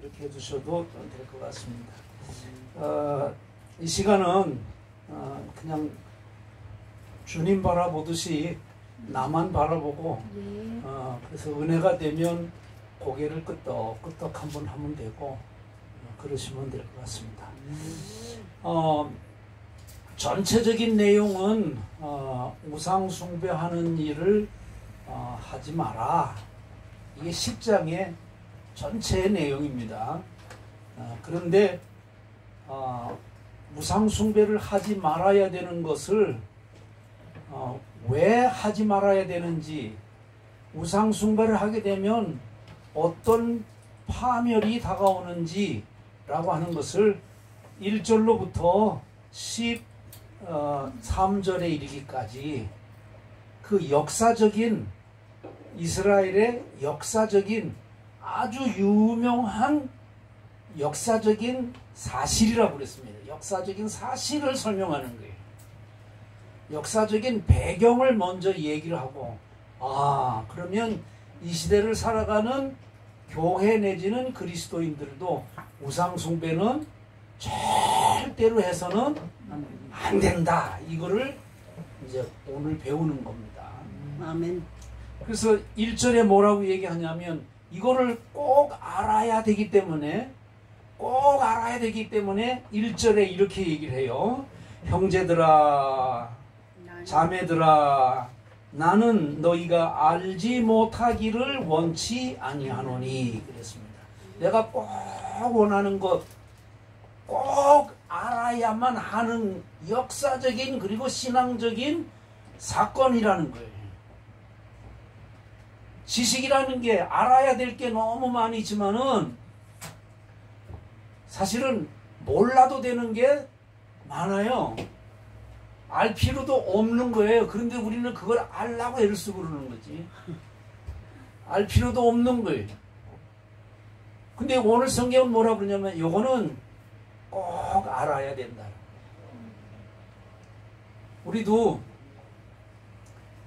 그렇게 해주셔도 될 것 같습니다. 이 시간은 그냥 주님 바라보듯이 나만 바라보고 그래서 은혜가 되면 고개를 끄덕끄덕 한번 하면 되고 그러시면 될 것 같습니다. 전체적인 내용은 우상 숭배하는 일을 하지 마라. 이게 10장의 전체의 내용입니다. 그런데 우상 숭배를 하지 말아야 되는 것을 왜 하지 말아야 되는지, 우상 숭배를 하게 되면 어떤 파멸이 다가오는지 라고 하는 것을 1절로부터 13절에 이르기까지 그 역사적인, 이스라엘의 역사적인 아주 유명한 역사적인 사실이라고 그랬습니다. 역사적인 사실을 설명하는 거예요. 역사적인 배경을 먼저 얘기를 하고, 그러면 이 시대를 살아가는 교회 내지는 그리스도인들도 우상 숭배는 절대로 해서는 안 된다. 이거를 이제 오늘 배우는 겁니다. 아멘. 그래서 1절에 뭐라고 얘기하냐면 이거를 꼭 알아야 되기 때문에 1절에 이렇게 얘기를 해요. 형제들아, 자매들아, 나는 너희가 알지 못하기를 원치 아니하노니 그랬습니다. 내가 꼭 원하는 것, 꼭 알아야만 하는 역사적인 그리고 신앙적인 사건이라는 거예요. 지식이라는 게 알아야 될 게 너무 많이 있지만은 사실은 몰라도 되는 게 많아요. 알 필요도 없는 거예요. 그런데 우리는 그걸 알라고 애를 쓰고 그러는 거지. 알 필요도 없는 거예요. 근데 오늘 성경은 뭐라 그러냐면 요거는 꼭 알아야 된다. 우리도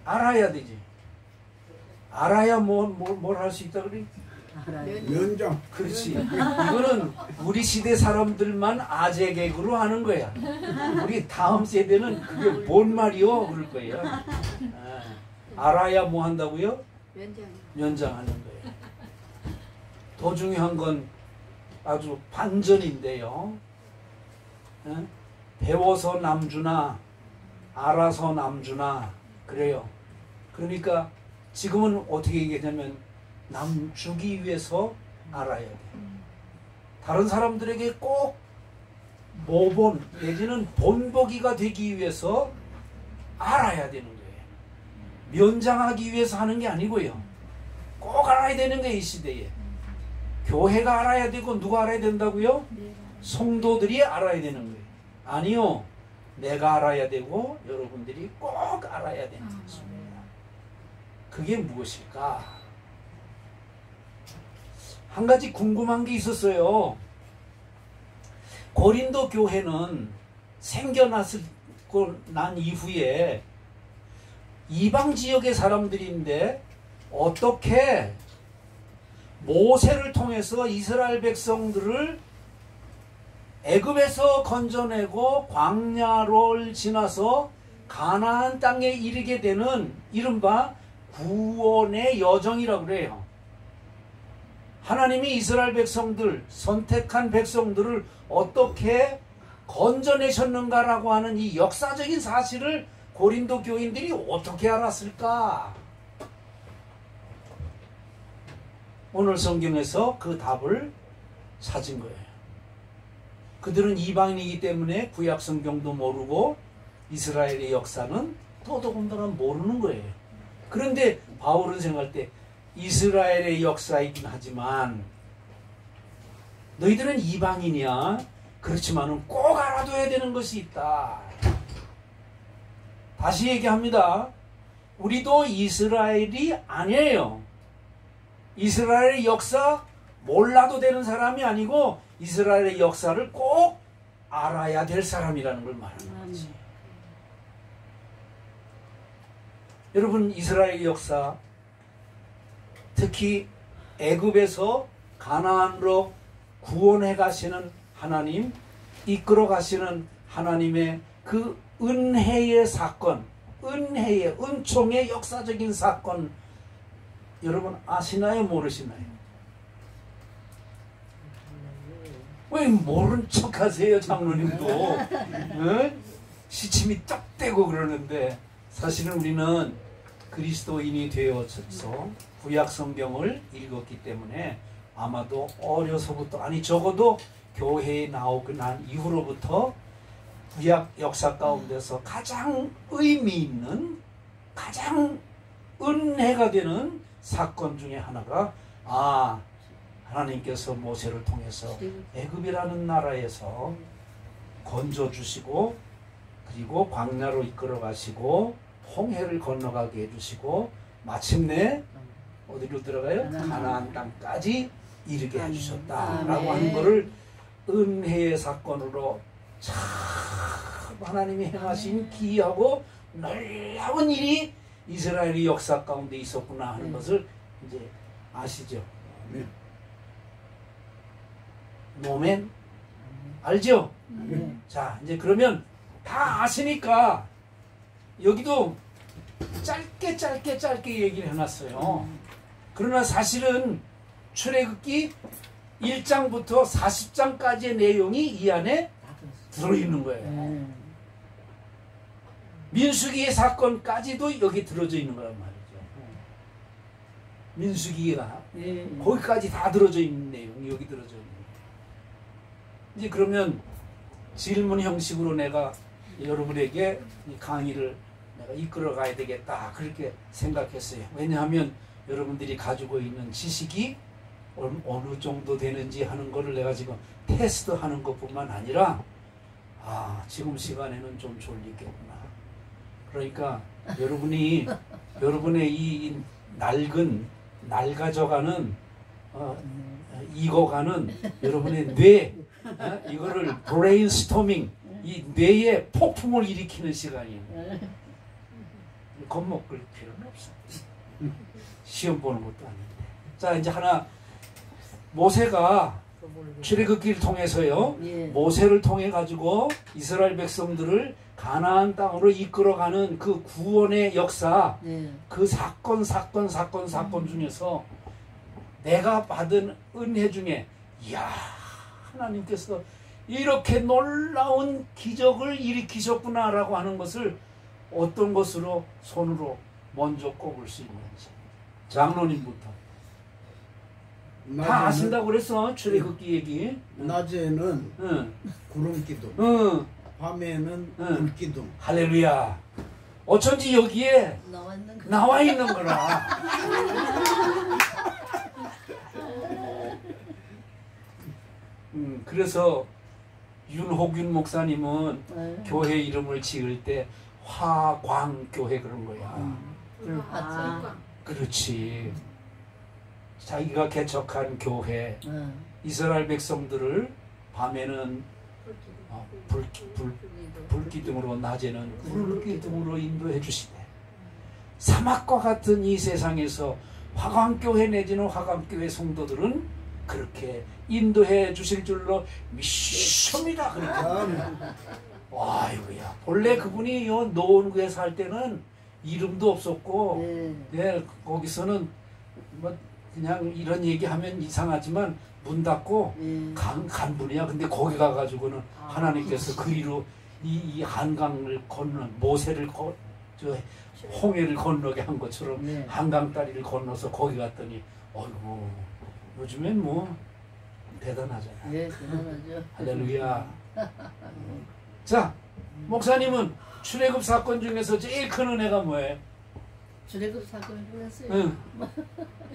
알아야 되지. 알아야 뭘 할 수 있다 그래? 면장. 그렇지. 이거는 우리 시대 사람들만 아재 개그로 하는 거야. 우리 다음 세대는 그게 뭔 말이요? 그럴 거예요. 알아야 뭐 한다고요? 면장하는 거예요. 더 중요한 건 아주 반전인데요. 배워서 남주나 알아서 남주나 그래요. 그러니까 지금은 어떻게 얘기하냐면 남주기 위해서 알아야 돼. 다른 사람들에게 꼭 모본 내지는 본보기가 되기 위해서 알아야 되는 거예요. 면장하기 위해서 하는 게 아니고요. 꼭 알아야 되는 거예요. 이 시대에. 교회가 알아야 되고 누가 알아야 된다고요? 성도들이 알아야 되는 거예요. 아니요. 내가 알아야 되고 여러분들이 꼭 알아야 되는 것입니다. 그게 무엇일까? 한 가지 궁금한 게 있었어요. 고린도 교회는 생겨났고 난 이후에 이방 지역의 사람들인데 어떻게 모세를 통해서 이스라엘 백성들을 애굽에서 건져내고 광야를 지나서 가나안 땅에 이르게 되는 이른바 구원의 여정이라고 그래요. 하나님이 이스라엘 백성들, 선택한 백성들을 어떻게 건져내셨는가라고 하는 이 역사적인 사실을 고린도 교인들이 어떻게 알았을까? 오늘 성경에서 그 답을 찾은 거예요. 그들은 이방인이기 때문에 구약 성경도 모르고 이스라엘의 역사는 더더군다나 모르는 거예요. 그런데 바울은 생각할 때 이스라엘의 역사이긴 하지만 너희들은 이방인이야. 그렇지만은 꼭 알아둬야 되는 것이 있다. 다시 얘기합니다. 우리도 이스라엘이 아니에요. 이스라엘의 역사 몰라도 되는 사람이 아니고 이스라엘의 역사를 꼭 알아야 될 사람이라는 걸 말하는 거지. 여러분, 이스라엘의 역사, 특히 애굽에서 가나안으로 구원해 가시는 하나님, 이끌어 가시는 하나님의 그 은혜의 사건, 은혜의 은총의 역사적인 사건, 여러분 아시나요, 모르시나요? 왜 모른 척 하세요, 장로님도? 응? 시침이 딱 되고 그러는데, 사실은 우리는 그리스도인이 되어서 구약 성경을 읽었기 때문에 아마도 어려서부터, 아니 적어도 교회에 나오고 난 이후로부터 구약 역사 가운데서 가장 의미 있는, 가장 은혜가 되는 사건 중에 하나가, 하나님께서 모세를 통해서 애굽이라는 나라에서 건져주시고, 그리고 광야로 이끌어 가시고 홍해를 건너가게 해주시고, 마침내 어디로 들어가요? 가나안 땅까지 이르게 해주셨다라고 하는 것을 은혜의 사건으로 참 하나님이 행하신 기이하고 놀라운 일이 이스라엘의 역사 가운데 있었구나 하는 것을 이제 아시죠? 노멘 알죠? 자, 이제 그러면 다 아시니까 여기도 짧게 얘기를 해놨어요. 그러나 사실은 출애굽기 1장부터 40장까지의 내용이 이 안에 들어있는 거예요. 민수기의 사건까지도 여기 들어져 있는 거란 말이죠. 민수기가 거기까지 다 들어져 있는 내용이 여기 들어져 있는 거예요. 이제 그러면 질문 형식으로 내가 여러분에게 이 강의를 내가 이끌어 가야 되겠다, 그렇게 생각했어요. 왜냐하면 여러분들이 가지고 있는 지식이 어느 정도 되는지 하는 거를 내가 지금 테스트하는 것뿐만 아니라, 지금 시간에는 좀 졸리겠구나. 그러니까 여러분이 여러분의 이 낡아져가는 익어가는 여러분의 뇌, 이거를 브레인스토밍, 이 뇌에 폭풍을 일으키는 시간이에요. 겁먹을 필요는 없어. 시험 보는 것도 아닌데. 자, 이제 하나, 모세가 출애굽기를 통해서요, 모세를 통해 가지고 이스라엘 백성들을 가나안 땅으로 이끌어가는 그 구원의 역사, 그 사건 중에서 내가 받은 은혜 중에, 이야, 하나님께서 이렇게 놀라운 기적을 일으키셨구나라고 하는 것을 어떤 것으로 손으로 먼저 꼽을 수 있는지. 장로님부터. 다 아신다고 그랬어, 출애굽기 얘기. 낮에는 구름기둥, 밤에는 불기둥. 할렐루야. 어쩐지 여기에 나와 있는 거라. 그래서 윤호균 목사님은 교회 이름을 지을 때 화광교회 그런 거야. 그렇지. 자기가 개척한 교회, 이스라엘 백성들을 밤에는 불기둥으로, 낮에는 불기둥으로 인도해 주시네. 사막과 같은 이 세상에서 화광교회 내지는 화광교회 성도들은 그렇게 인도해 주실 줄로 믿습니다. 그러니까. 아이고야. 본래 그분이 요 노원구에 살 때는 이름도 없었고, 거기서는 뭐 그냥 이런 얘기하면 이상하지만 문 닫고 간분이야. 근데 거기 가가지고는 하나님께서 그리로 이 한강을 건너, 모세를 홍해를 건너게 한 것처럼 한강 다리를 건너서 거기 갔더니, 어이구, 요즘엔 뭐 대단하잖아. 대단하죠. 할렐루야. 자, 목사님은 출애굽 사건 중에서 제일 큰 은혜가 뭐예요? 출애굽 사건 중에서요.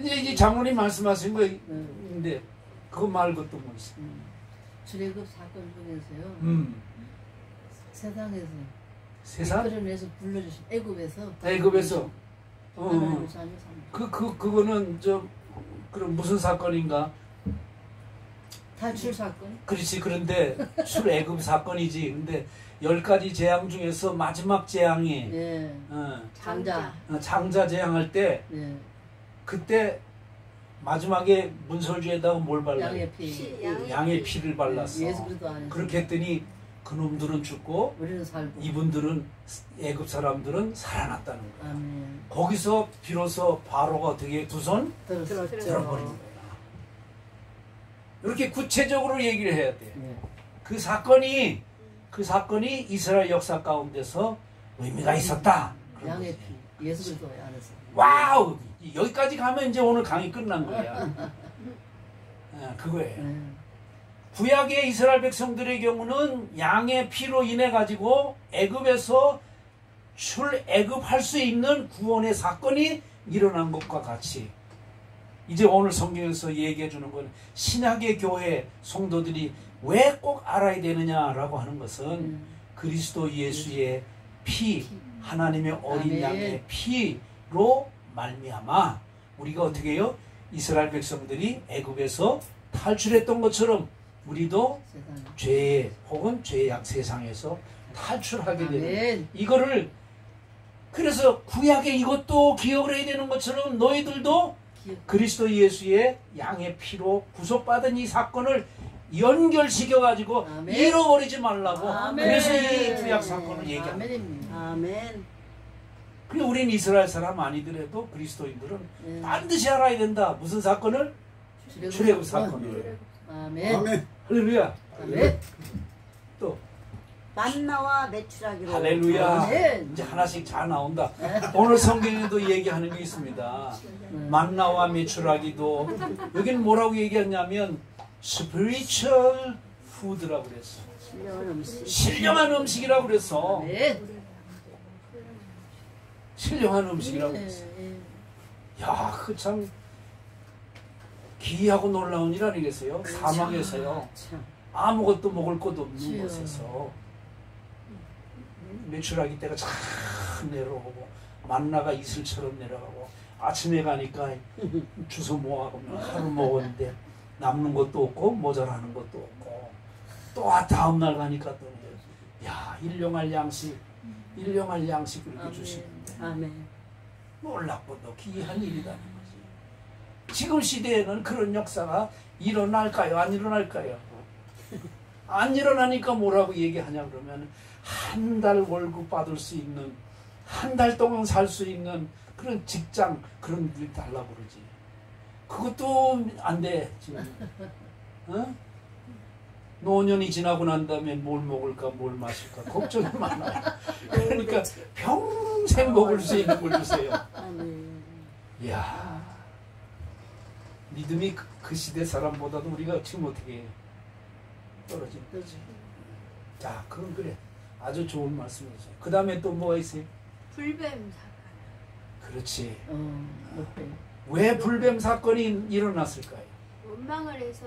이제 장모님 말씀하신 거인데 그거 말고 또 뭐 있어? 출애굽 사건 중에서요. 세상에서 세상? 이끌어내서 불러주신 애굽에서. 그거는 그럼 무슨 사건인가? 탈출 사건. 그렇지. 그런데 출애굽 사건이지. 근데 10가지 재앙 중에서 마지막 재앙이 장자. 장자 재앙할 때 그때 마지막에 문설주에다가 뭘 발라요? 양의 피. 양의 피를 발랐어. 예수 그리스도 안에서. 그렇게 했더니 그놈들은 죽고 우리는 살고. 이분들은 애굽 사람들은 살아났다는 거야. 아멘. 거기서 비로소 바로가 어떻게 두 손 들었죠. 들어버린 거야. 이렇게 구체적으로 얘기를 해야 돼. 네. 그 사건이 이스라엘 역사 가운데서 의미가 있었다. 그런 양의 거지. 피. 예수 그리스도 안에서. 와우! 여기까지 가면 이제 오늘 강의 끝난 거야. 그거예요. 구약의 이스라엘 백성들의 경우는 양의 피로 인해 가지고 애굽에서 출애굽할 수 있는 구원의 사건이 일어난 것과 같이 이제 오늘 성경에서 얘기해 주는 건 신약의 교회 성도들이 왜 꼭 알아야 되느냐라고 하는 것은 그리스도 예수의 피, 하나님의 어린 아멘. 양의 피로 말미암아 우리가 어떻게 해요? 이스라엘 백성들이 애굽에서 탈출했던 것처럼 우리도 세상에. 죄 혹은 죄악 세상에서 탈출하게 되는 아멘. 이거를 그래서 구약에 이것도 기억을 해야 되는 것처럼 너희들도 그리스도 예수의 양의 피로 구속받은 이 사건을 연결시켜 가지고 아멘. 잃어버리지 말라고 아멘. 그래서 이 구약 사건을 얘기합니다. 아멘입니다. 아멘. 그리고 우린 이스라엘 사람 아니더라도 그리스도인들은 네. 반드시 알아야 된다. 무슨 사건을? 출애굽 사건을. 아멘. 아멘. 할렐루야. 아멘. 또 만나와 메추라기로. 할렐루야. 아멘. 이제 하나씩 잘 나온다. 오늘 성경에도 얘기하는 게 있습니다. 만나와 메추라기도 여기는 뭐라고 얘기했냐면 spiritual food라고 그랬어. 신령한 음식. 신령한 음식이라고 그랬어. 아멘. 신령한 음식이라고 그랬어. 야, 그 참 기이하고 놀라운 일 아니겠어요? 사막에서요. 참. 아무것도 먹을 것 없는 주여. 곳에서 메추라기 때가 쫙 내려오고 만나가 이슬처럼 내려가고 아침에 가니까 주워 모아가면 하루 먹었는데 남는 것도 없고 모자라는 것도 없고 또 다음날 가니까 또 야 일용할 양식 그렇게 아멘. 주시는데 아멘. 놀랍고도 기이한 일이라는 거지. 지금 시대에는 그런 역사가 일어날까요? 안 일어날까요? 안 일어나니까 뭐라고 얘기하냐 그러면 한 달 월급 받을 수 있는 한 달 동안 살 수 있는 그런 직장 그런 일 달라고 그러지. 그것도 안 돼 지금. 어? 노년이 지나고 난 다음에 뭘 먹을까 뭘 마실까 걱정이 많아요. 그러니까 평생 먹을 수 있는 걸 주세요. 아멘. 이야, 믿음이 그 시대 사람보다도 우리가 지금 어떻게 떨어지는 거지. 자, 그럼 그래. 아주 좋은 말씀이세요. 그 다음에 또 뭐가 있어요? 불뱀 사건. 그렇지. 어때? 왜 불뱀 사건이 일어났을까요? 원망을 해서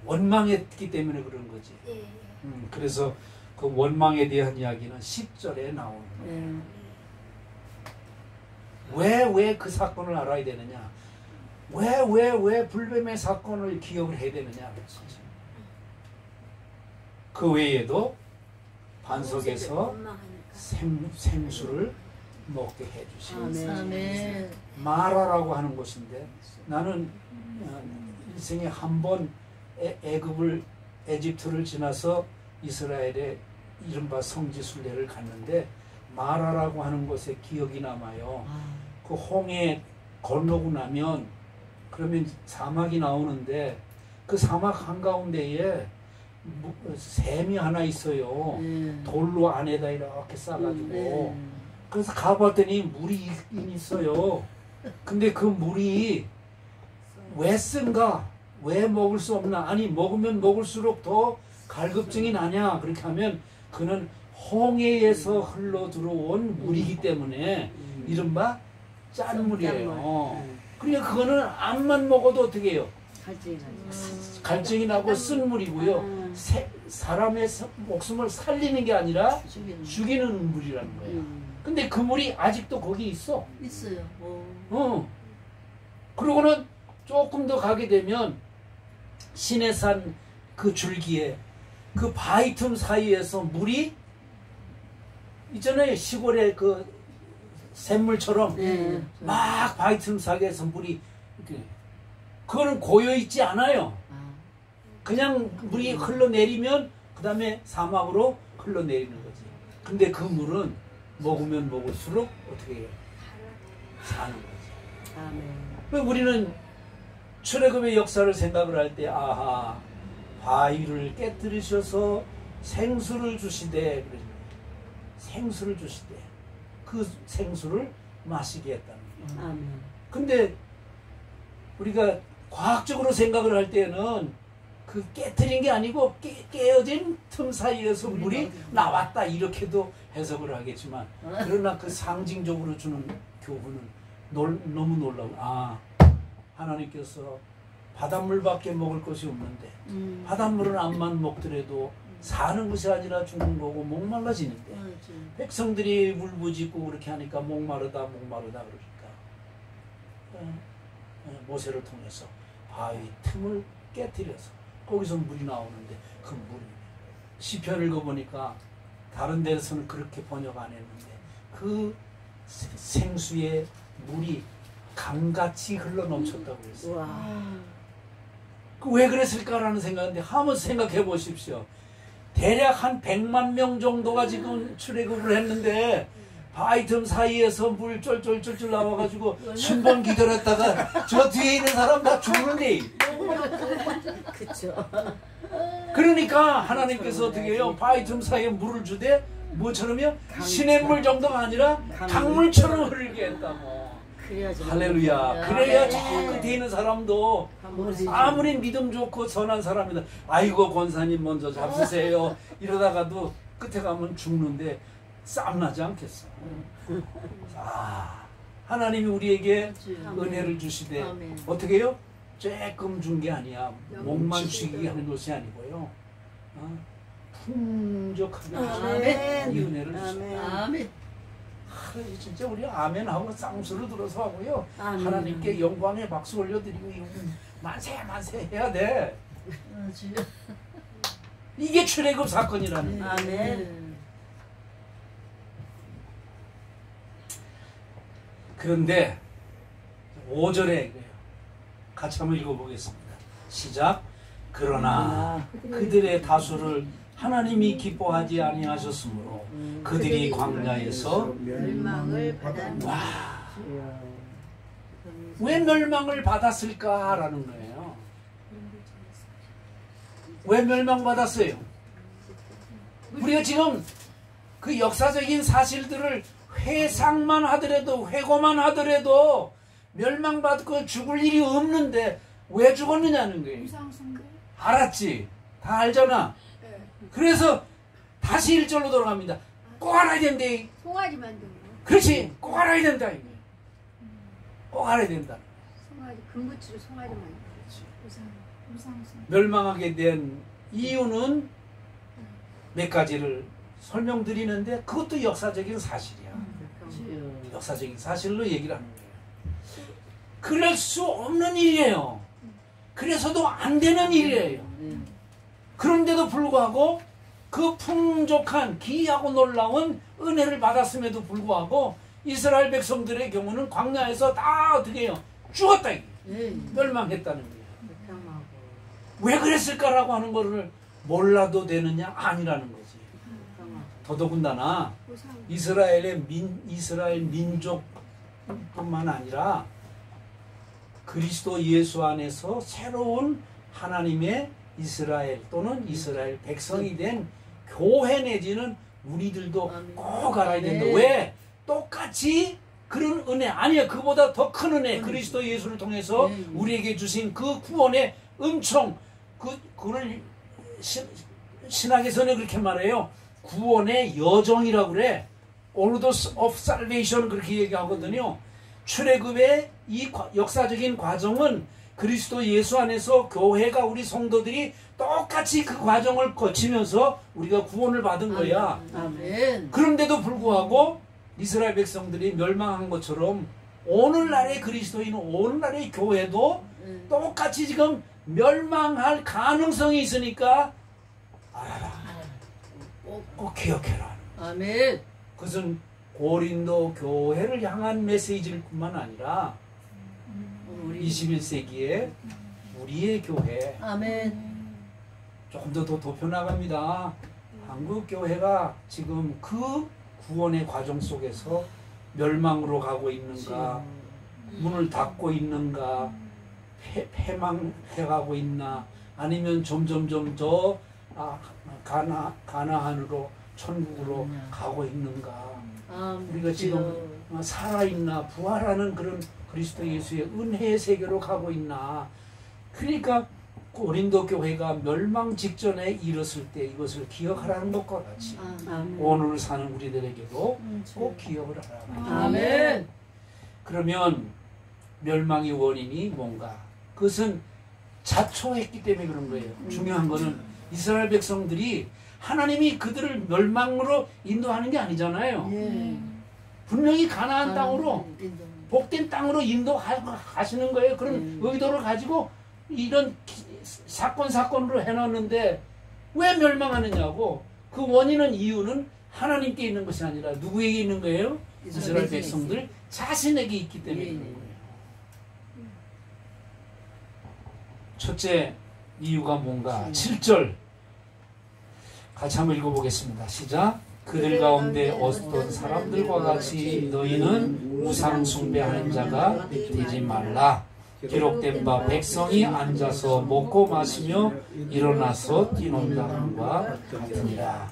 원망했기 때문에 그런 거지. 예. 그래서 그 원망에 대한 이야기는 10절에 나오는 거예요. 왜 그 사건을 알아야 되느냐? 왜 불뱀의 사건을 기억을 해야 되느냐? 그 외에도 반석에서 원망하니까. 생수를 먹게 해주시고 아멘. 마라라고 하는 곳인데 나는 일생에 한 번 에집트를 지나서 이스라엘의 이른바 성지순례를 갔는데 마라라고 하는 곳에 기억이 남아요. 그 홍해 건너고 나면 그러면 사막이 나오는데 그 사막 한가운데에 샘이 하나 있어요. 돌로 안에다 이렇게 싸가지고 그래서 가봤더니 물이 있긴 있어요. 근데 그 물이 왜 쓴가? 왜 먹을 수 없나? 아니 먹으면 먹을수록 더 갈급증이 나냐? 그렇게 하면 그는 홍해에서 흘러 들어온 물이기 때문에 이른바 짠 물이에요. 그러니까 그거는 암만 먹어도 어떻게 해요? 갈증이 나고 쓴 물이고요. 사람의 목숨을 살리는 게 아니라 죽이는 물이라는 거예요. 근데 그 물이 아직도 거기 있어. 있어요. 그러고는 조금 더 가게 되면 시내산 그 줄기에 그 바위 틈 사이에서 물이 있잖아요. 시골의 그 샘물처럼 막 바위 틈 사이에서 물이 이렇게 그거는 고여 있지 않아요. 아, 그냥 물이 흘러내리면 그 다음에 사막으로 흘러내리는 거지. 근데 그 물은 먹으면 먹을수록 어떻게 해요? 사는 거지. 아멘. 우리는 출애굽의 역사를 생각을 할 때 아하, 바위를 깨뜨리셔서 생수를 주시되, 생수를 주시되 그 생수를 마시게 했다는 거예요. 아멘. 근데 우리가 과학적으로 생각을 할 때는 그 깨트린 게 아니고 깨어진 틈 사이에서 물이 나왔다 이렇게도 해석을 하겠지만, 그러나 그 상징적으로 주는 교훈은 너무 놀라워. 아, 하나님께서 바닷물밖에 먹을 것이 없는데 바닷물은 암만 먹더라도 사는 것이 아니라 죽는 거고 목말라지는데 백성들이 울부짖고 그렇게 하니까 목마르다 그러니까 모세를 통해서 바위 틈을 깨뜨려서 거기서 물이 나오는데 그 물이 시편 읽어보니까 다른 데서는 그렇게 번역 안 했는데 그 생수의 물이 강같이 흘러넘쳤다고 그랬어요. 와. 왜 그랬을까라는 생각인데 한번 생각해 보십시오. 대략 한 100만 명 정도가 지금 출애굽을 했는데 바위 틈 사이에서 물 쫄쫄쫄쫄 나와가지고 순번 기다렸다가 저 뒤에 있는 사람 다 죽는데. 그쵸. 그러니까 하나님께서 어떻게 해요? 바위 틈 사이에 물을 주되 뭐처럼요? 시냇물 정도가 아니라 강물처럼 흐르게 했다고. 그래야지. 할렐루야. 그래야 저 끝에 있는 사람도 뭐지? 아무리 믿음 좋고 선한 사람이다. 아이고 권사님 먼저 잡수세요. 이러다가도 끝에 가면 죽는데 쌈나지 않겠어. 아, 하나님이 우리에게 은혜를 주시되 아멘. 어떻게 해요? 조금 준 게 아니야. 목만 쉬게 하는 것이 아니고요. 풍족하게 아멘. 이 은혜를 주시다. 아멘. 아멘. 진짜 우리 아멘하고 쌍수를 들어서 하고요. 아멘. 하나님께 영광의 박수 올려드리고 만세 해야 돼. 주여. 이게 출애굽 사건이라는 거예요. 아멘. 그런데 5절에 같이 한번 읽어보겠습니다. 시작. 그러나 그들의 다수를 하나님이 기뻐하지 아니하셨으므로 그들이 광야에서 멸망을 받았노라. 와, 왜 멸망을 받았을까라는 거예요. 왜 멸망받았어요? 우리가 지금 그 역사적인 사실들을 회상만 하더라도 회고만 하더라도 멸망받고 죽을 일이 없는데 왜 죽었느냐는 거예요. 우상숭배? 알았지? 다 알잖아. 네. 그래서 다시 1절로 돌아갑니다. 꼭 알아야 된대. 송아지 만든 거. 그렇지. 꼭 알아야 된다. 이게. 꼭 알아야 된다. 송아지 금부치로 송아지 만든 거. 우상숭배. 멸망하게 된 이유는 몇 가지를 설명드리는데 그것도 역사적인 사실이야. 주여. 역사적인 사실로 얘기를 하는 거예요. 그럴 수 없는 일이에요. 그래서도 안 되는 일이에요. 그런데도 불구하고 그 풍족한 기이하고 놀라운 은혜를 받았음에도 불구하고 이스라엘 백성들의 경우는 광야에서 다 어떻게 해요? 죽었다. 이게. 멸망했다는 거예요. 왜 그랬을까라고 하는 거를 몰라도 되느냐? 아니라는 거지. 더더군다나 이스라엘 민족뿐만 아니라 그리스도 예수 안에서 새로운 하나님의 이스라엘 또는 이스라엘 백성이 된 교회 내지는 우리들도 꼭 알아야 된다. 왜? 똑같이 그런 은혜 아니야. 그보다 더 큰 은혜 그리스도 예수를 통해서 우리에게 주신 그 구원의 은총 그걸 신학에서는 그렇게 말해요. 구원의 여정이라고 그래. Orders of Salvation 그렇게 얘기하거든요. 출애굽의 이 역사적인 과정은 그리스도 예수 안에서 교회가 우리 성도들이 똑같이 그 과정을 거치면서 우리가 구원을 받은 거야. 아멘. 그런데도 불구하고 이스라엘 백성들이 멸망한 것처럼 오늘날의 그리스도인 오늘날의 교회도 똑같이 지금 멸망할 가능성이 있으니까 알아라. 꼭 기억해라. 아멘. 그것은 고린도 교회를 향한 메시지일 뿐만 아니라 우리 21세기에 우리의 교회 아멘. 조금 더 좁혀 나갑니다. 한국 교회가 지금 그 구원의 과정 속에서 멸망으로 가고 있는가, 문을 닫고 있는가, 패망해가고 있나, 아니면 점점점 더 가나안으로 천국으로 가고 있는가. 우리가 지금 살아있나, 부활하는 그런 그리스도 예수의 은혜의 세계로 가고 있나. 그러니까 고린도 교회가 멸망 직전에 이르렀을 때 이것을 기억하라는 것과 같이 오늘 사는 우리들에게도 꼭 기억을 하라고. 아멘. 그러면 멸망의 원인이 뭔가? 그것은 자초했기 때문에 그런 거예요. 중요한 거는 이스라엘 백성들이 하나님이 그들을 멸망으로 인도하는 게 아니잖아요. 예. 분명히 가나안 땅으로 복된 땅으로 인도하시는 거예요. 그런 의도를 가지고 이런 사건으로 해놨는데 왜 멸망하느냐고. 그 원인은, 이유는 하나님께 있는 것이 아니라 누구에게 있는 거예요? 이스라엘 백성들 자신에게 있기 때문에 그런 거예요. 첫째 이유가 뭔가? 7절 같이 한번 읽어보겠습니다. 시작. 그들 가운데 어떤 사람들과 같이 너희는 우상 숭배하는 자가 되지 말라. 기록된 바 백성이 앉아서 먹고 마시며 일어나서 뛰논다함과 같으니라.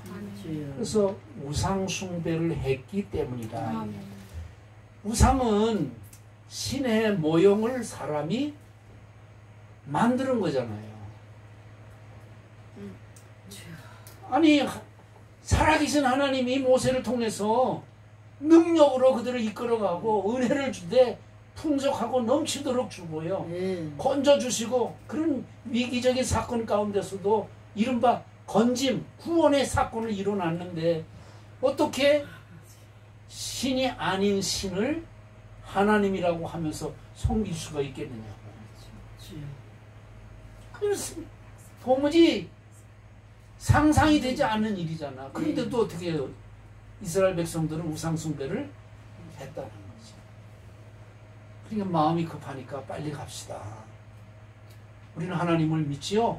그래서 우상 숭배를 했기 때문이다. 우상은 신의 모형을 사람이 만드는 거잖아요. 아니, 살아계신 하나님이 모세를 통해서 능력으로 그들을 이끌어가고 은혜를 주되 풍족하고 넘치도록 주고요. 건져주시고, 그런 위기적인 사건 가운데서도 이른바 건짐, 구원의 사건을 이뤄놨는데 어떻게 신이 아닌 신을 하나님이라고 하면서 섬길 수가 있겠느냐고. 그래서 도무지 상상이 되지 않는 일이잖아. 그런데도 어떻게 해요? 이스라엘 백성들은 우상 숭배를 했다는 거지. 그러니까 마음이 급하니까 빨리 갑시다. 우리는 하나님을 믿지요.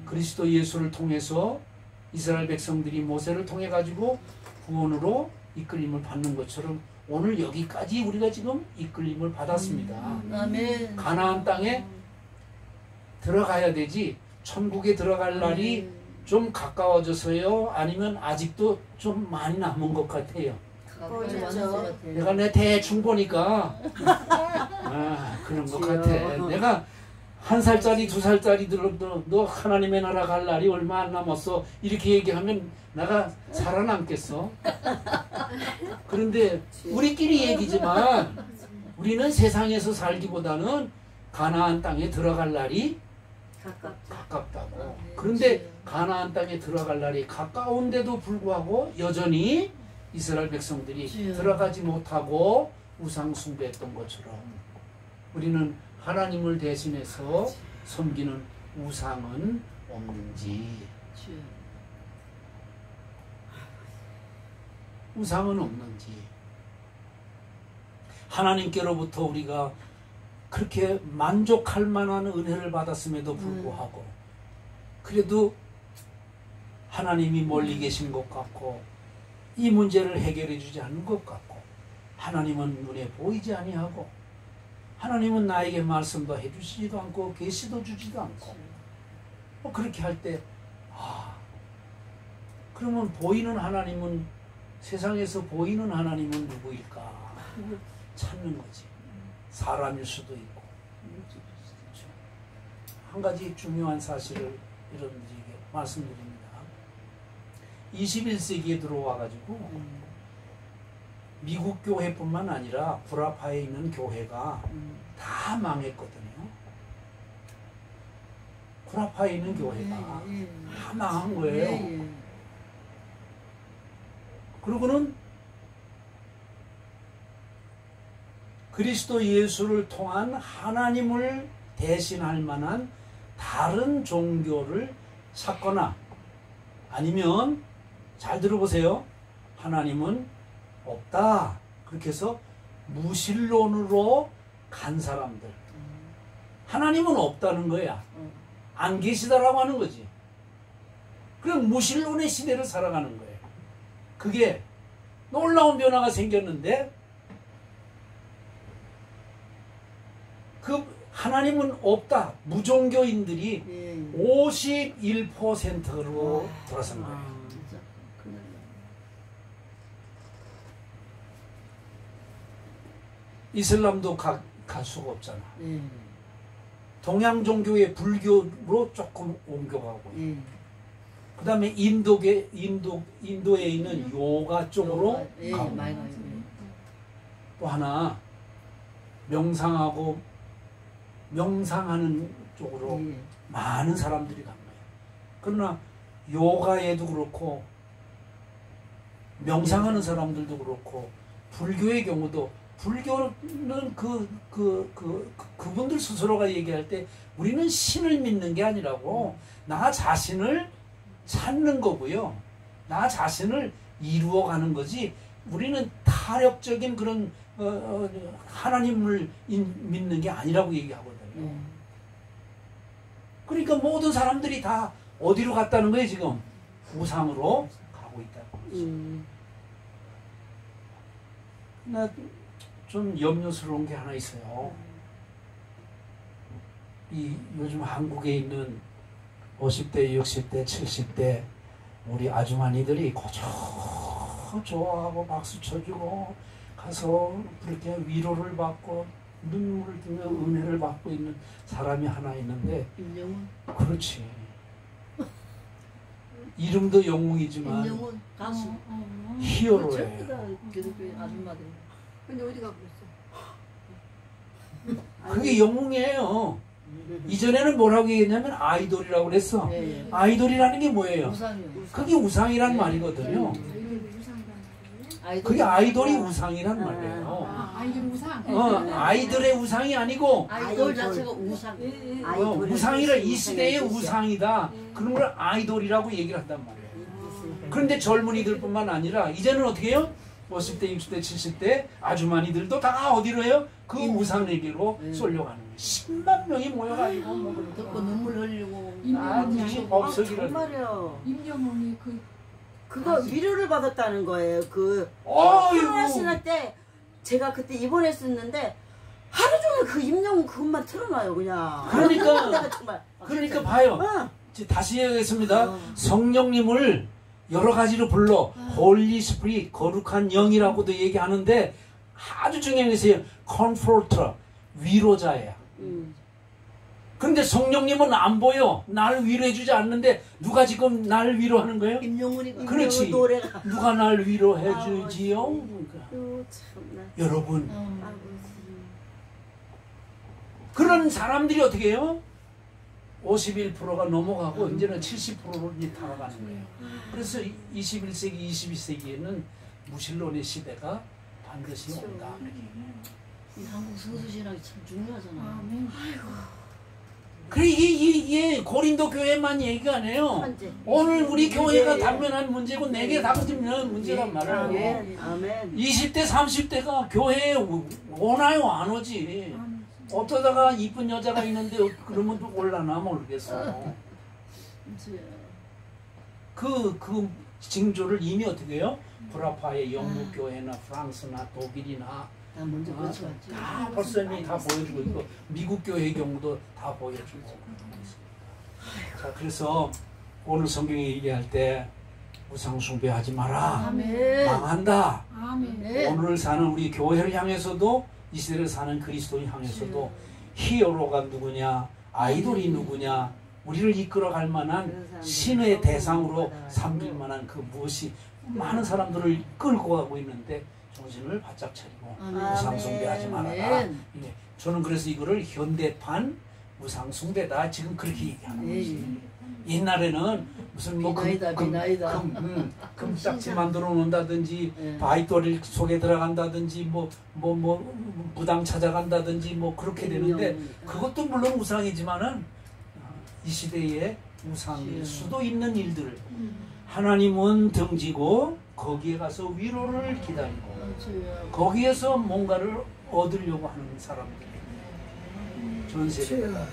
그리스도 예수를 통해서 이스라엘 백성들이 모세를 통해 가지고 구원으로 이끌림을 받는 것처럼 오늘 여기까지 우리가 지금 이끌림을 받았습니다. 아멘. 가나안 땅에 들어가야 되지, 천국에 들어갈 날이 좀 가까워져서요? 아니면 아직도 좀 많이 남은 것 같아요? 내가 대충 보니까 그런 것 같아. 내가 1살짜리 2살짜리들도 너 하나님의 나라 갈 날이 얼마 안 남았어 이렇게 얘기하면 내가 살아남겠어? 그런데 우리끼리 얘기지만 우리는 세상에서 살기보다는 가나안 땅에 들어갈 날이 가깝다고. 그런데 가나안 땅에 들어갈 날이 가까운데도 불구하고 여전히 이스라엘 백성들이 들어가지 못하고 우상 숭배했던 것처럼 우리는 하나님을 대신해서 섬기는 우상은 없는지. 우상은 없는지. 하나님께로부터 우리가 그렇게 만족할 만한 은혜를 받았음에도 불구하고 그래도 하나님이 멀리 계신 것 같고 이 문제를 해결해 주지 않는 것 같고 하나님은 눈에 보이지 아니하고 하나님은 나에게 말씀도 해주시지도 않고 계시도 주지도 않고 그렇게 할 때 그러면 보이는 하나님은 세상에서 보이는 하나님은 누구일까 찾는 거지. 사람일 수도 있고. 그렇죠. 한 가지 중요한 사실을 여러분들에게 말씀드립니다. 21세기에 들어와 가지고 미국 교회뿐만 아니라 구라파에 있는 교회가 다 망했거든요. 구라파에 있는 교회가 다 망한 거예요. 그리고는 그리스도 예수를 통한 하나님을 대신할 만한 다른 종교를 찾거나 아니면 잘 들어보세요. 하나님은 없다. 그렇게 해서 무신론으로 간 사람들. 하나님은 없다는 거야. 안 계시다라고 하는 거지. 그럼 무신론의 시대를 살아가는 거예요. 그게 놀라운 변화가 생겼는데 그 하나님은 없다. 무종교인들이 예. 51%로 돌아선 거예요. 진짜. 그래. 이슬람도 갈 수가 없잖아. 예. 동양 종교의 불교로 조금 옮겨가고. 예. 그 다음에 인도에 있는 요가 쪽으로 예. 가고. 많이 가요. 또 하나 명상하는 쪽으로 예. 많은 사람들이 간 거예요. 그러나 요가에도 그렇고 명상하는 사람들도 그렇고 불교의 경우도 불교는 그분들 스스로가 얘기할 때 우리는 신을 믿는 게 아니라고 나 자신을 찾는 거고요. 나 자신을 이루어가는 거지. 우리는 타협적인 그런 하나님을 믿는 게 아니라고 얘기하거든요. 예. 그러니까 모든 사람들이 다 어디로 갔다는 거예요 지금? 우상으로 가고 있다는 거죠. 나 좀 염려스러운 게 하나 있어요. 이 요즘 한국에 있는 50대, 60대, 70대 우리 아주머니들이 좋아하고 박수 쳐주고 가서 그렇게 위로를 받고 눈물을 흘리며 은혜를 받고 있는 사람이 하나 있는데 임영웅. 그렇지. 이름도 영웅이지만 임영웅 가수. 히어로예요. 기독교 아줌마들. 근데 어디가 그랬어? 그게 영웅이에요. 이전에는 뭐라고 얘기했냐면 아이돌이라고 그랬어. 예. 예. 아이돌이라는 게 뭐예요? 우상이요. 그게 우상이란 말이거든요. 아이돌이 우상이라는 말이에요? 그게 아이돌이 우상이란 말이에요. 아이돌 우상? 아이들의 우상이 아니고 아이돌 자체가 우상. 예, 예. 우상이라 이 시대의 우상이다. 그런 걸 아이돌이라고 얘기를 한단 말이에요. 그런데 젊은이들뿐만 아니라 이제는 어떻게 해요? 50대, 60대, 70대 아주머니들도 다 어디로 해요? 그 우상에게로 쏠려가는 거예요. 10만 명이 모여가지고 뭐 듣고 눈물 흘리고. 아주 법석이라는 정말요. 임영웅이 그거 위로를 받았다는 거예요. 그 어이구. 하시는 때 제가 그때 입원했었는데 하루 종일 그 임영웅 그것만 틀어놔요 그냥. 그러니까 내가 정말. 그러니까 봐요. 이제 다시 얘기하겠습니다. 성령님을 여러 가지로 불러 홀리 스피릿 거룩한 영이라고도 얘기하는데 아주 중요한 것이에요. 컴포터 위로자예요. 그런데 성령님은 안 보여. 나를 위로해주지 않는데 누가 지금 나를 위로하는 거예요? 임영웅이. 그렇지. 노래가. 누가 나를 위로해주지요? 참나. 여러분 그런 사람들이 어떻게 해요? 51%가 넘어가고 이제는 70%로 다가가는 거예요. 그래서 21세기, 22세기에는 무신론의 시대가 반드시 온다. 이 한국 성수신학이 참 중요하잖아. 아멘. 그래 이게 고린도 교회만 얘기가 안 해요. 현재. 오늘 우리 교회가 당면한 문제고 내게 당면한 문제란 말이에요. 아멘. 아멘. 20대, 30대가 교회에 오나요? 안 오지. 어쩌다가 이쁜 여자가 있는데 그러면 또 올라나 모르겠어. 그 징조를 이미 어떻게 해요? 불아파의 영국 교회나 프랑스나 독일이나 나 먼저 거쳐왔지. 다 벌써 이미 다 보여주고 있고 미국 교회의 경우도 다 보여주고. 자 그래서 오늘 성경이 얘기할 때 우상 숭배하지 마라. 아멘. 망한다. 아멘. 네. 오늘 사는 우리 교회를 향해서도 이 시대를 사는 그리스도인 향해서도 히어로가 누구냐, 아이돌이 누구냐, 우리를 이끌어갈 만한 신의 대상으로 삼길 만한 그 무엇이 많은 사람들을 끌고 가고 있는데 정신을 바짝 차리고 우상 숭배하지 말아라. 아멘. 예, 저는 그래서 이거를 현대판 우상 숭배다 지금 그렇게 얘기하는 예. 거지. 옛날에는 무슨 뭐 비나이다. 금딱지 만들어 놓는다든지 예. 바위돌 속에 들어간다든지 뭐 무당 찾아간다든지 뭐 그렇게 되는데 그것도 물론 우상이지만은 이 시대의 우상일 수도 있는 일들 하나님은 등지고 거기에 가서 위로를 기다리고 거기에서 뭔가를 얻으려고 하는 사람들 전 세계가.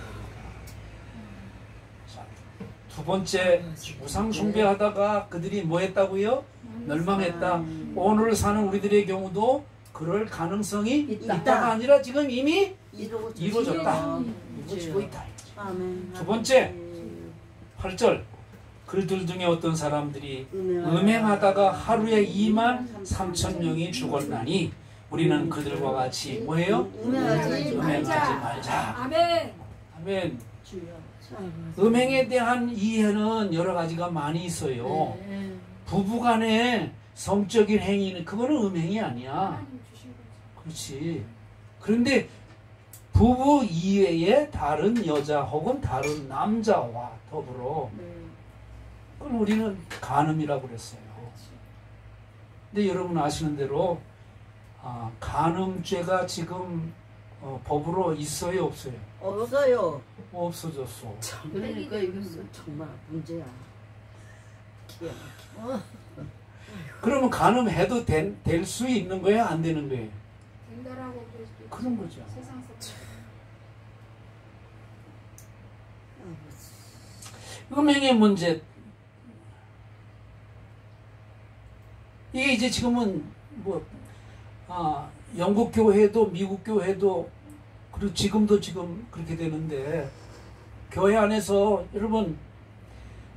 두 번째, 우상 숭배하다가 그들이 뭐 했다고요? 멸망했다. 오늘 사는 우리들의 경우도 그럴 가능성이 있다가 아니라 지금 이미 이루어졌다. 이루어지고 있다. 아멘. 두 번째, 8절. 그들 중에 어떤 사람들이 음행하다가 하루에 23,000명이 죽었나니 우리는 그들과 같이 뭐예요? 음행하지 말자. 아멘. 아멘. 음행에 대한 이해는 여러 가지가 많이 있어요. 부부간의 성적인 행위는 그거는 음행이 아니야. 하나님 주신 거죠. 그렇지. 그런데 부부 이외에 다른 여자 혹은 다른 남자와 더불어 그걸 우리는 간음이라고 그랬어요. 근데 여러분 아시는 대로 간음죄가 지금 법으로 있어요, 없어요? 없어요. 없어졌어. 그러니까 이것은 정말 문제야. 기가 막혀. 그러면 간음해도 될 수 있는 거예요, 안 되는 거예요? 된다라고 그럴 수도 있죠. 그런 거죠. 세상에서. 음행의 문제. 이게 이제 지금은 뭐 영국 교회도 미국 교회도 그리고 지금도 지금 그렇게 되는데 교회 안에서 여러분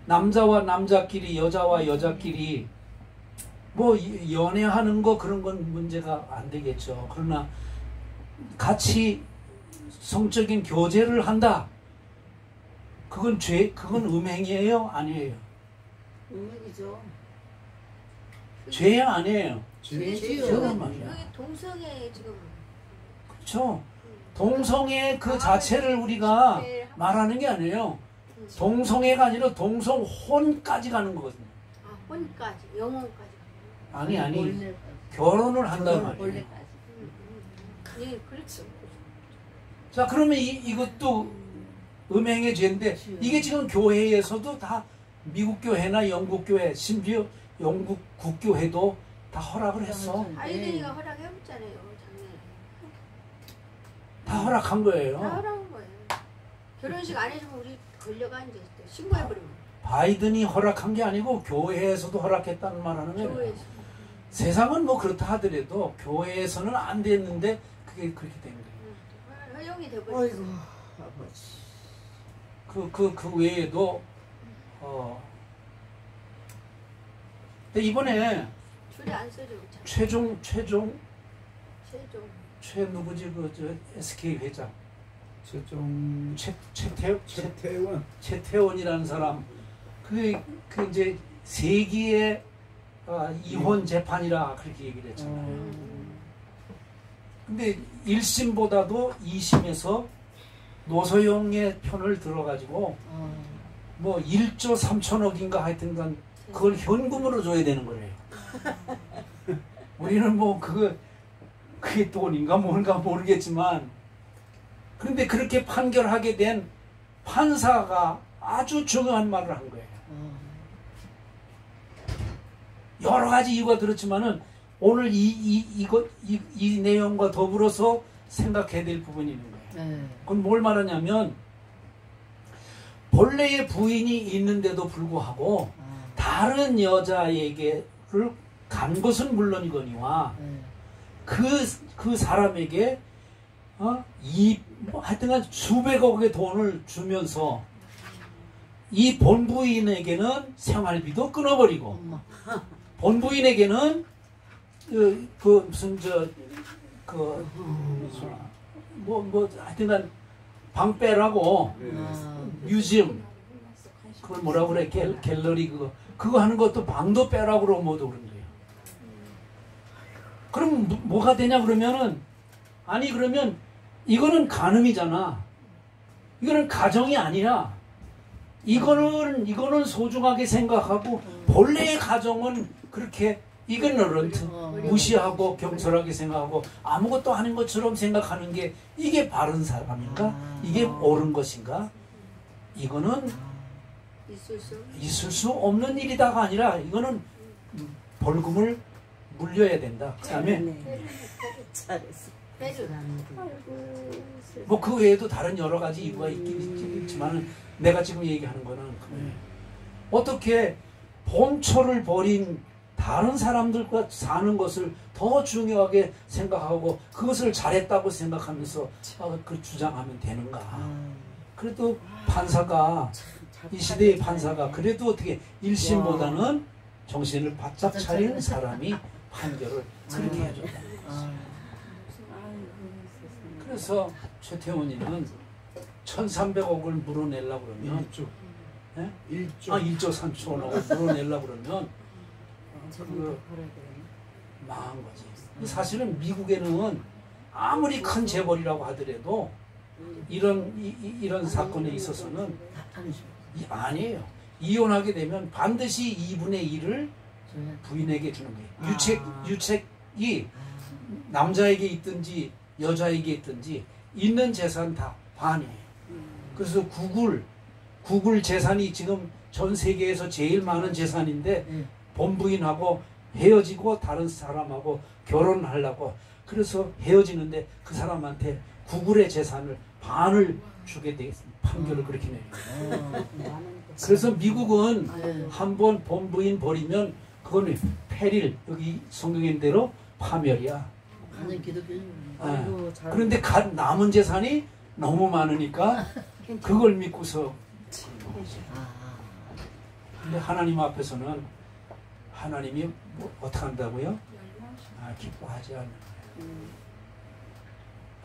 남자와 남자끼리 여자와 여자끼리 뭐 연애하는 거 그런 건 문제가 안 되겠죠. 그러나 같이 성적인 교제를 한다. 그건 그건 음행이에요? 아니에요? 음행이죠. 죄 아니에요? 죄지요. 그런 말이야. 그게 동성애 지금 그렇죠. 동성애 그 자체를 우리가 말하는 게 아니에요. 동성애가 아니라 동성혼까지 가는 거거든요. 아, 혼까지, 영혼까지. 아니 원래까지. 결혼을 한단 말이에요. 원래까지. 예, 그렇죠. 자, 그러면 이것도 음행의 죄인데 이게 지금 교회에서도 다 미국 교회나 영국 교회 심지어 영국 국교회도 다 허락을 했어. 아이들이가 허락해줬잖아요, 작년에. 다 허락한 거예요. 다 허락한 거예요. 결혼식 안 해주면 우리 걸려가 이제 신고해버리면. 바이든이 허락한 게 아니고 교회에서도 허락했다는 말하는 거예요. 교회에서. 세상은 뭐 그렇다 하더라도 교회에서는 안 됐는데 그게 그렇게 된 거예요. 허용이 돼버렸어. 어이구 아버지. 그 외에도 근데 이번에 줄이 안 써져. 최종 최종. 누구지 저 SK 회장 최종 최태원이라는 사람 그 이제 세기의 이혼 재판이라 그렇게 얘기를 했잖아요. 근데 1심보다도 2심에서 노소영의 편을 들어가지고 뭐 1조 3천억인가 하여튼간 그걸 현금으로 줘야 되는 거래요. 우리는 뭐 그게 돈인가 뭔가 모르겠지만 그런데 그렇게 판결하게 된 판사가 아주 중요한 말을 한 거예요. 여러 가지 이유가 들었지만은 오늘 이 내용과 더불어서 생각해야 될 부분이 있는 거예요. 그건 뭘 말하냐면 본래의 부인이 있는데도 불구하고 다른 여자에게를 간 것은 물론이거니와 그 사람에게 하여튼간 수백억의 돈을 주면서 이 본부인에게는 생활비도 끊어버리고 본부인에게는 하여튼간 방 빼라고 뮤지엄 그걸 뭐라고 그래 갤러리 그거 하는 것도 방도 빼라고 그러고 뭐도 그런 거예요. 그럼 뭐가 되냐 그러면은 아니 그러면 이거는 간음이잖아. 이거는 가정이 아니라 이거는 소중하게 생각하고 본래의 가정은 그렇게 이그너런트 무시하고 겸손하게 생각하고 아무것도 아닌 것처럼 생각하는 게 이게 바른 사람인가? 이게 옳은 것인가? 이거는 있을 수 없는 일이다가 아니라 이거는 벌금을 물려야 된다. 그다음에 잘했어. 배를. 뭐 그 외에도 다른 여러 가지 이유가 있긴 있지만 내가 지금 얘기하는 거는 그거예요. 어떻게 본초를 버린 다른 사람들과 사는 것을 더 중요하게 생각하고 그것을 잘했다고 생각하면서 그 주장하면 되는가. 그래도 판사가 이 시대의 판사가 그래도 어떻게 1심보다는 정신을 바짝 차린 사람이 판결을 그렇게 해줬다. 그래서 최태원이는 1300억을 물어내려고 그러면 1조. 예? 1조. 1조 3천억을 물어내려고 그러면 그 망한 거지. 사실은 미국에는 아무리 큰 재벌이라고 하더라도 이런 사건에 있어서는 아니에요. 이혼하게 되면 반드시 2분의 1을 부인에게 주는 거예요. 유책이 남자에게 있든지 여자에게 있든지 있는 재산 다 반이에요. 그래서 구글 재산이 지금 전 세계에서 제일 많은 재산인데 본부인하고 헤어지고 다른 사람하고 결혼하려고 그래서 헤어지는데 그 사람한테 구글의 재산을 반을 주게 되겠습니다. 판결을 그렇게 내요. 그래서 미국은 한번 본부인 버리면 그거는 폐릴 여기 성경인 대로 파멸이야. 완전 기독교인. 그런데 남은 재산이 너무 많으니까 그걸 믿고서 근데 하나님 앞에서는 하나님이 뭐 어떻게 한다고요? 기뻐하지 않는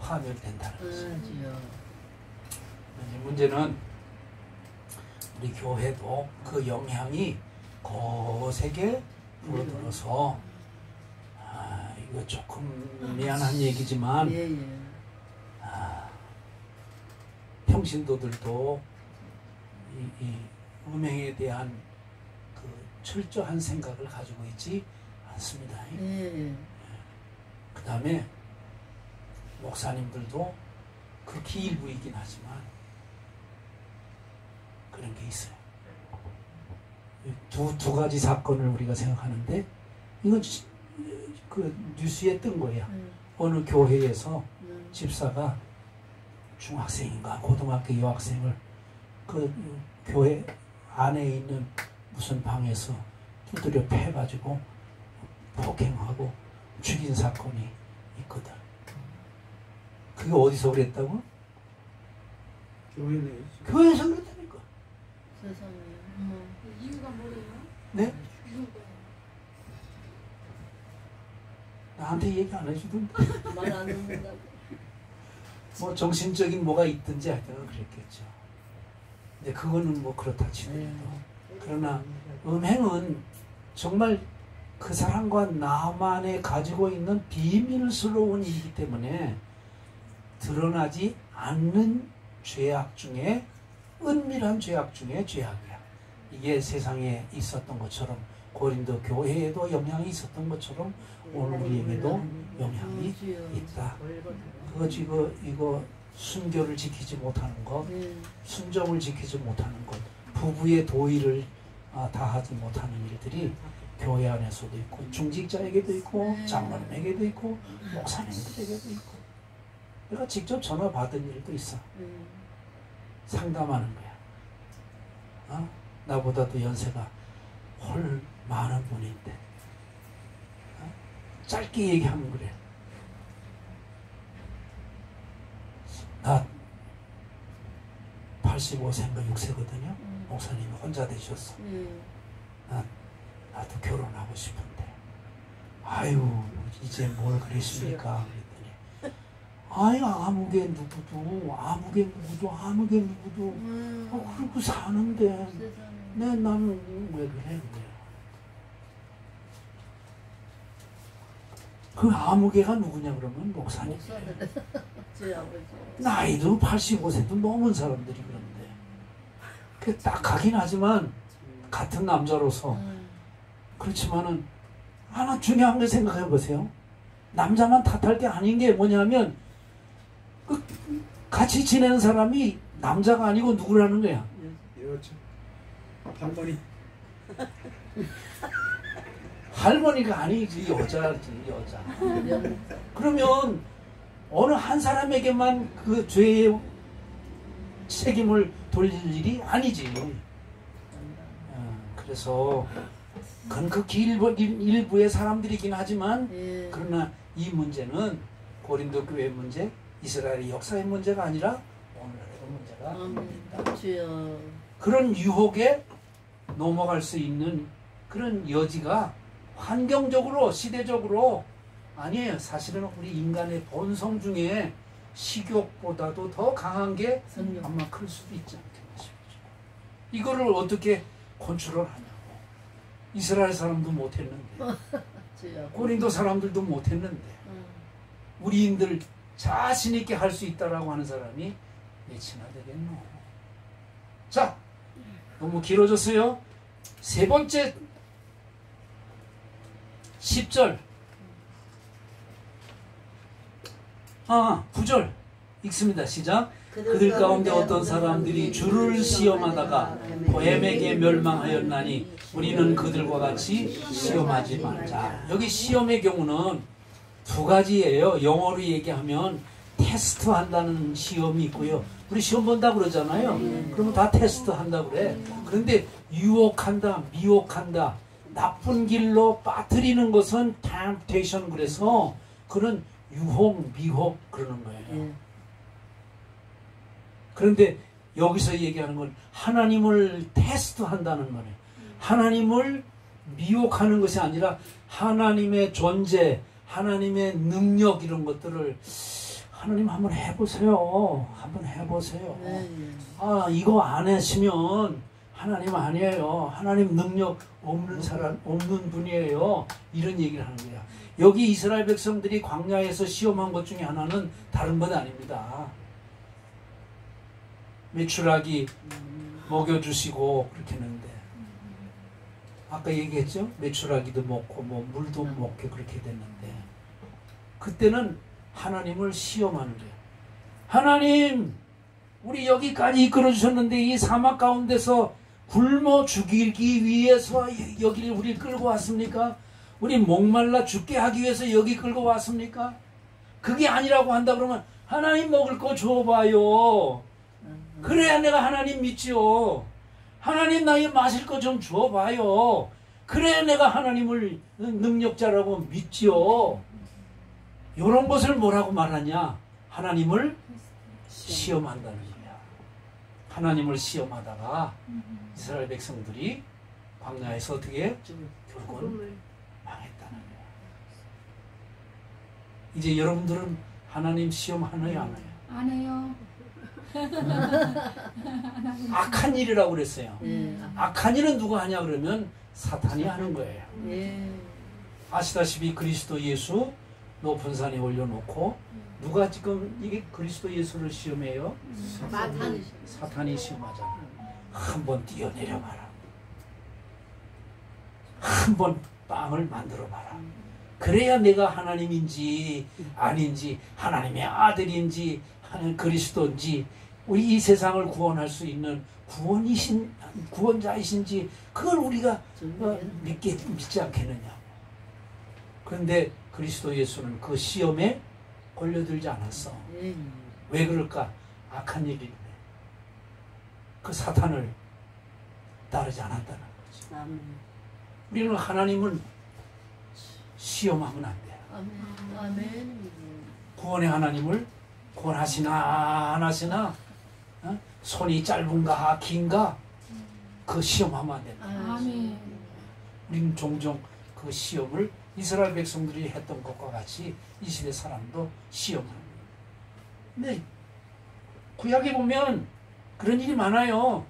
파멸된다는 거죠. 문제는 우리 교회도 그 영향이 거세게 불어들어서 이거 조금 미안한 얘기지만 평신도들도 이 음행에 대한 그 철저한 생각을 가지고 있지 않습니다. 그 다음에 목사님들도 극히 일부이긴 하지만 그런 게 있어요. 두 가지 사건을 우리가 생각하는데 이건 그 뉴스에 뜬 거야. 어느 교회에서 집사가 중학생인가 고등학교 여학생을 그 교회 안에 있는 무슨 방에서 두드려 패가지고 폭행하고 죽인 사건이 있거든. 그게 어디서 그랬다고? 교회 내에서. 교회에서 그랬다니까. 세상에. 이유가 뭐예요? 네? 이유가. 나한테 얘기 안 해주던데. 말 안 듣는다고. 뭐 정신적인 뭐가 있든지 하여튼 그랬겠죠. 근데 그거는 뭐 그렇다 치더라도. 그러나 음행은 정말 그 사람과 나만에 가지고 있는 비밀스러운 일이기 때문에 드러나지 않는 죄악 중에 은밀한 죄악 중에 죄악이야. 이게 세상에 있었던 것처럼 고린도 교회에도 영향이 있었던 것처럼 오늘 우리에게도 영향이 있다. 그거지 이거 순교를 지키지 못하는 것, 순종을 지키지 못하는 것, 부부의 도의를 다하지 못하는 일들이 교회 안에서도 있고 중직자에게도 있고 장로님에게도 있고 목사님들에게도 있고 내가 직접 전화 받은 일도 있어. 상담하는 거야. 나보다도 연세가 훨 많은 분인데 짧게 얘기하면 그래. 나 85세인가 6세거든요. 목사님이 혼자 되셨어. 나도 결혼하고 싶은데 아유 이제 뭘 그러십니까? 그랬더니 아유 아무개 누구도 그러고 사는데 나는 왜 그래? 그 아무개가 누구냐 그러면 목사님. 제 아버지. 나이도 85세도 넘은 사람들이 그런데 그 딱하긴 하지만 같은 남자로서 그렇지만은 하나 중요한 걸 생각해 보세요. 남자만 탓할 게 아닌 게 뭐냐면 그 같이 지내는 사람이 남자가 아니고 누구라는 거야. 여자. 할머니. 할머니가 아니지 여자지 여자. 그러면 어느 한 사람에게만 그 죄의 책임을 돌릴 일이 아니지. 그래서 그건 극히 일부의 사람들이긴 하지만 예. 그러나 이 문제는 고린도 교회 문제, 이스라엘의 역사의 문제가 아니라 오늘날의 문제가 아멘. 주여. 그런 유혹에 넘어갈 수 있는 그런 여지가 환경적으로 시대적으로 아니에요. 사실은 우리 인간의 본성 중에 식욕보다도 더 강한 게 성령. 아마 클 수도 있지 않겠나 싶죠. 이거를 어떻게 컨트롤하냐고. 이스라엘 사람도 못했는데 주여. 고린도 사람들도 못했는데 우리인들 자신 있게 할 수 있다라고 하는 사람이 몇이나 되겠노. 자, 너무 길어졌어요. 세 번째 10절 9절 읽습니다. 시작. 그들 가운데 어떤 사람들이 주를 시험하다가 뱀에게 멸망하였나니 우리는 그들과 같이 시험하지 말자. 여기 시험의 경우는 두 가지예요. 영어로 얘기하면 테스트 한다는 시험이 있고요. 우리 시험 본다 그러잖아요. 그러면 다 테스트 한다 그래. 그런데 유혹한다, 미혹한다, 나쁜 길로 빠뜨리는 것은 temptation. 그래서 그런 유혹, 미혹 그러는 거예요. 그런데 여기서 얘기하는 건 하나님을 테스트한다는 거예요. 하나님을 미혹하는 것이 아니라 하나님의 존재, 하나님의 능력 이런 것들을 하나님 한번 해보세요. 한번 해보세요. 이거 안 하시면 하나님 아니에요. 하나님 능력 없는 사람, 없는 분이에요. 이런 얘기를 하는 거야. 여기 이스라엘 백성들이 광야에서 시험한 것 중에 하나는 다른 것 아닙니다. 메추라기 먹여주시고 그렇게 했는데 아까 얘기했죠? 메추라기도 먹고 뭐 물도 먹게 그렇게 됐는데 그때는 하나님을 시험하는 거예요. 하나님, 우리 여기까지 이끌어 주셨는데 이 사막 가운데서 굶어 죽이기 위해서 여기를 우리 끌고 왔습니까? 우리 목말라 죽게 하기 위해서 여기 끌고 왔습니까? 그게 아니라고 한다 그러면 하나님 먹을 거 줘봐요. 그래야 내가 하나님 믿지요. 하나님 나에게 마실 거 좀 줘봐요. 그래야 내가 하나님을 능력자라고 믿지요. 이런 것을 뭐라고 말하냐? 하나님을 시험한다는 거야. 하나님을 시험하다가 이스라엘 백성들이 광야에서 어떻게 결국은 망했다는 거야. 이제 여러분들은 하나님 시험하나요, 안 해요? 안 해요. 악한 일이라고 그랬어요. 악한 일은 누가 하냐 그러면 사탄이 하는 거예요. 아시다시피 그리스도 예수 높은 산에 올려놓고 누가 지금 이게 그리스도 예수를 시험해요? 사탄이 시험하잖아. 한번 뛰어내려봐라. 한번 빵을 만들어봐라. 그래야 내가 하나님인지 아닌지 하나님의 아들인지 하나님 그리스도인지 우리 이 세상을 구원할 수 있는 구원자이신지 그걸 우리가 믿지 않겠느냐. 그런데 그리스도 예수는 그 시험에 걸려들지 않았어. 왜 그럴까? 악한 일인데 그 사탄을 따르지 않았다는 거지. 우리는 하나님을 시험하면 안 돼. 아멘. 구원의 하나님을 구원하시나 안 하시나 손이 짧은가 긴가 그 시험하면 안 된다. 아멘. 우리는 종종 그 시험을 이스라엘 백성들이 했던 것과 같이 이 시대 사람도 시험하는 거예요. 근데 구약에 보면 그런 일이 많아요.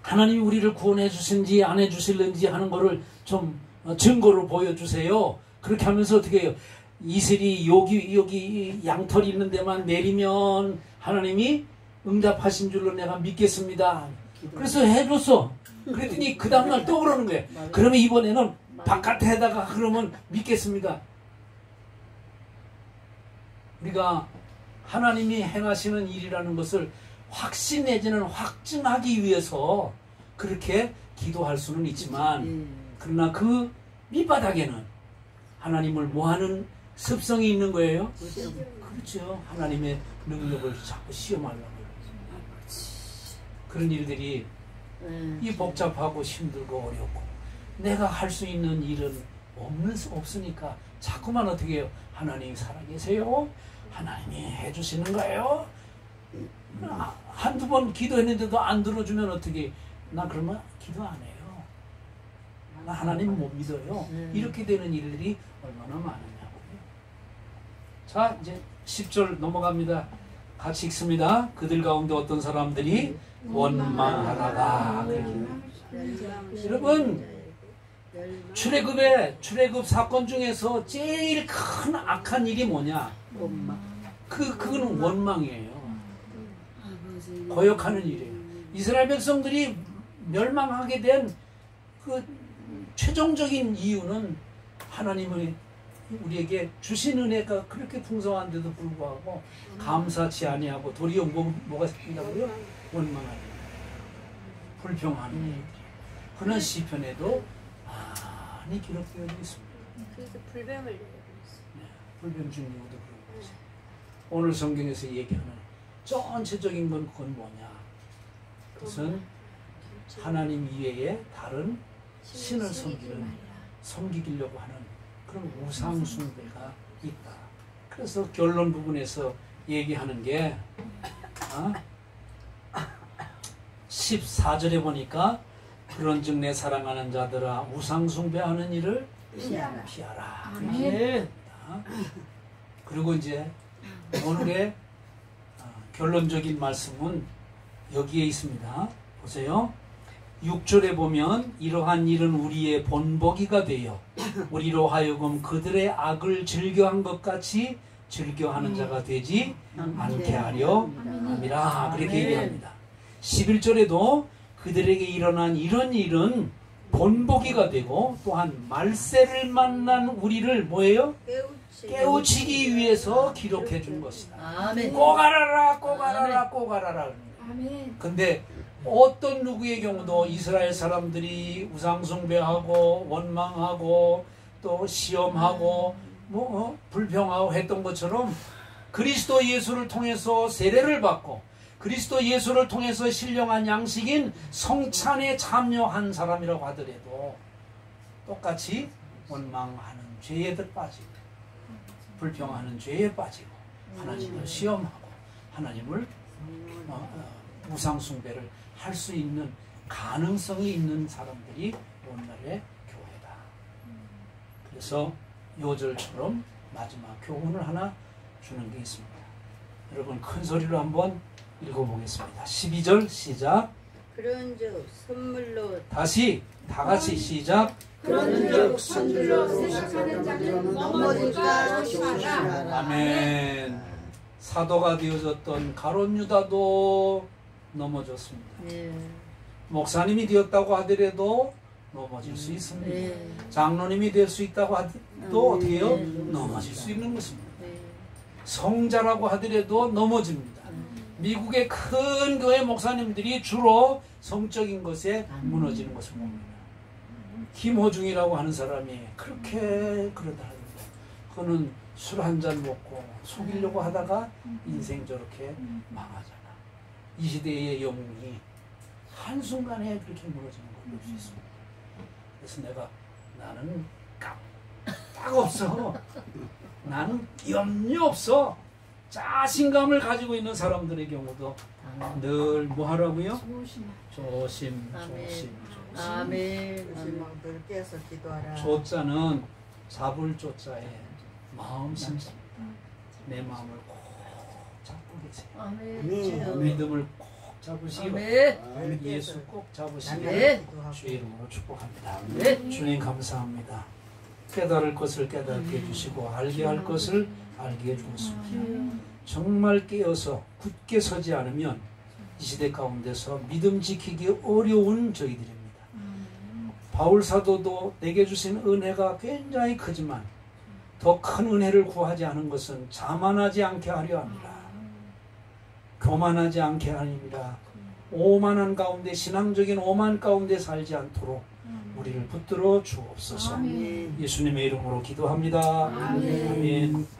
하나님이 우리를 구원해 주신지 안 해 주실는지 하는 거를 좀 증거로 보여주세요. 그렇게 하면서 어떻게 해요? 이슬이 여기 양털이 있는 데만 내리면 하나님이 응답하신 줄로 내가 믿겠습니다. 그래서 해줬어. 그랬더니 그 다음날 또 그러는 거예요. 그러면 이번에는 바깥에 해다가 그러면 믿겠습니다. 우리가 하나님이 행하시는 일이라는 것을 확신 내지는 확증하기 위해서 그렇게 기도할 수는 있지만 그러나 그 밑바닥에는 하나님을 모하는 습성이 있는 거예요. 그렇죠. 하나님의 능력을 자꾸 시험하려고. 그런 일들이 이 복잡하고 힘들고 어렵고 내가 할 수 있는 일은 없으니까 자꾸만 어떻게 해요? 하나님이 살아계세요? 하나님이 해주시는 거예요? 한두 번 기도했는데도 안 들어주면 어떻게, 나 그러면 기도 안 해요. 나 하나님 못 믿어요. 이렇게 되는 일들이 얼마나 많으냐고요. 자, 이제 10절 넘어갑니다. 같이 읽습니다. 그들 가운데 어떤 사람들이 원망하다가. 여러분, 출애굽 사건 중에서 제일 큰 악한 일이 뭐냐? 그거는 원망이에요. 거역하는 일이에요. 이스라엘 백성들이 멸망하게 된 그 최종적인 이유는 하나님의 우리에게 주신 은혜가 그렇게 풍성한데도 불구하고 감사치 아니하고 도리어 뭐가 생긴다고요? 원망하는 일, 불평하는 일. 그런 시편에도 많이 기록되어 있습니다. 그래서 불뱀을 내려버렸어요. 네, 불뱀 중리도 그런 거죠. 오늘 성경에서 얘기하는 전체적인 건 그건 뭐냐? 그것은 하나님 이외에 다른 신을 섬기려고 하는 그런 우상 숭배가 있다. 그래서 결론 부분에서 얘기하는 게 14절에 보니까 그런즉 내 사랑하는 자들아 우상 숭배하는 일을 피하라. 그렇게 그리고 이제 오늘의 결론적인 말씀은 여기에 있습니다. 보세요. 6절에 보면 이러한 일은 우리의 본보기가 되어 우리로 하여금 그들의 악을 즐겨한 것 같이 즐겨하는 자가 되지 않게 하려 함이라. 그렇게 얘기합니다. 11절에도 그들에게 일어난 이런 일은 본보기가 되고 또한 말세를 만난 우리를 뭐예요? 깨우치기 위해서 기록해 준 것이다. 아멘. 꼭 알아라, 꼭 알아라, 꼭 알아라. 근데 어떤 누구의 경우도 이스라엘 사람들이 우상숭배하고 원망하고 또 시험하고 불평하고 했던 것처럼 그리스도 예수를 통해서 세례를 받고 그리스도 예수를 통해서 신령한 양식인 성찬에 참여한 사람이라고 하더라도 똑같이 원망하는 죄에 빠지고 불평하는 죄에 빠지고 하나님을 시험하고 하나님을 우상숭배를 할 수 있는 가능성이 있는 사람들이 오늘날의 교회다. 그래서 요절처럼 마지막 교훈을 하나 주는 게 있습니다. 여러분 큰 소리로 한번 읽어보겠습니다. 12절 시작. 그런즉 선물로 다시 다 같이 시작. 그런즉 선물로 생각하는 자는 넘어질까 조심하라. 아멘. 사도가 되어졌던 가룟 유다도 넘어졌습니다. 목사님이 되었다고 하더라도 넘어질 수 있습니다. 장로님이 될 수 있다고 하도 어떻게 해요? 넘어질 수 있는 것입니다. 성자라고 하더라도 넘어집니다. 미국의 큰 교회 목사님들이 주로 성적인 것에 무너지는 것을 봅니다. 김호중이라고 하는 사람이 그렇게 그러더라고요. 그는 술 한 잔 먹고 속이려고 하다가 인생 저렇게 망하잖아. 이 시대의 영웅이 한순간에 그렇게 무너지는 걸 볼 수 있습니다. 그래서 나는 딱 없어. 나는 염려 없어. 자신감을 가지고 있는 사람들의 경우도 늘 뭐 하라고요? 조심. 아멘. 조심들 깨서 기도하라. 조자는 잡을 조자에 마음 심습니다. 내 마음을 꼭 잡고 계세요. 아멘. 믿음을 꼭 잡으시고 아멘. 예수 꼭 잡으시고 네. 주의 이름으로 축복합니다. 네. 주님 감사합니다. 깨달을 것을 깨닫게 해주시고 알게 할 것을 알게 해주었습니다. 정말 깨어서 굳게 서지 않으면 이 시대 가운데서 믿음 지키기 어려운 저희들입니다. 바울 사도도 내게 주신 은혜가 굉장히 크지만 더 큰 은혜를 구하지 않은 것은 자만하지 않게 하려 합니다. 교만하지 않게 하려 합니다. 오만한 가운데 신앙적인 오만 가운데 살지 않도록 우리를 붙들어 주옵소서. 아멘. 예수님의 이름으로 기도합니다. 아멘. 아멘.